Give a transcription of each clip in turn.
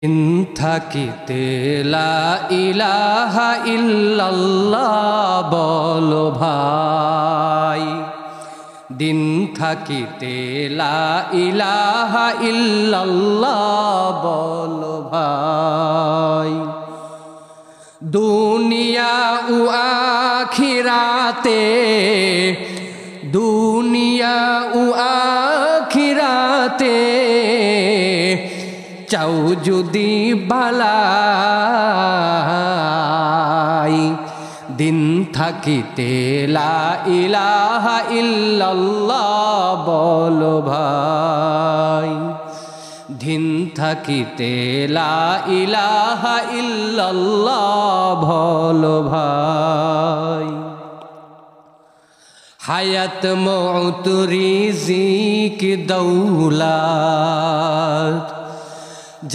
দিন থাকিতে লা ইলাহা ইল্লাল্লাহ বলো ভাই, দিন থাকিতে লা ইলাহা ইল্লাল্লাহ বলো ভাই। দুনিয়া ও আখিরাতে, দুনিয়া ও আখিরাতে চাও যদি বালাই, দিন থাকিতে লা ইলাহা ইল্লাল্লাহ বলো ভাই। দিন থাকিতে লা ইলাহা ইল্লাল্লাহ বলো ভাই। হায়াত মউত রিজিক দৌলত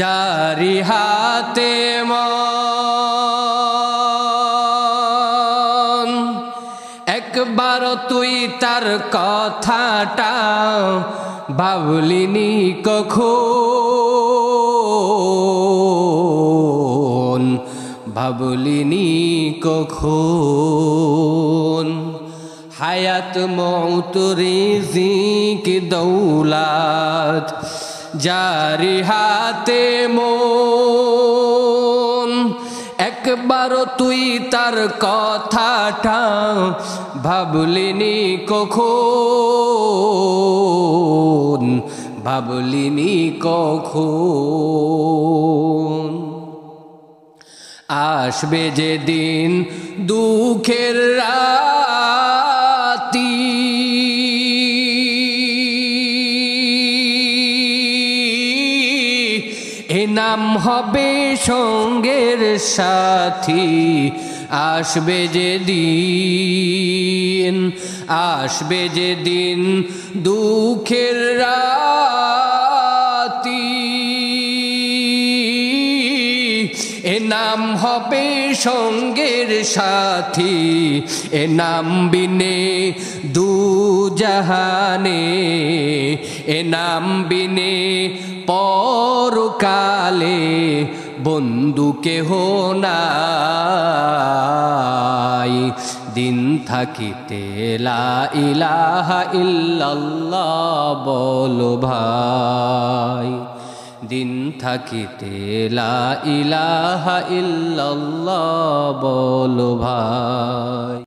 জারি হাতে মন, একবার তুই তার কথাটা ভাবলিনি কখন, ভাবলিনি কখন। হায়াত মউত রিজিক দৌলত জারি হাতে মন, একবার তুই তার কথাটা ভাবলিনি কখন, ভাবলিনি কখন। আসবে যে দিন দুঃখের রাতি, এ নাম হবে সঙ্গের সাথী। আসবে যে দিন, আসবে যে দিন দুঃখের রাতি, এ নাম হবে সঙ্গের সাথী। এ নাম বিনে দু জাহানে, এ নাম বিনে পরকালে বন্ধু কেহ নাই। দিন থাকিতে লা ইলাহা ইল্লাল্লাহ বলো ভাই। দিন থাকিতে লা ইলাহা ইল্লাল্লাহ বলো ভাই।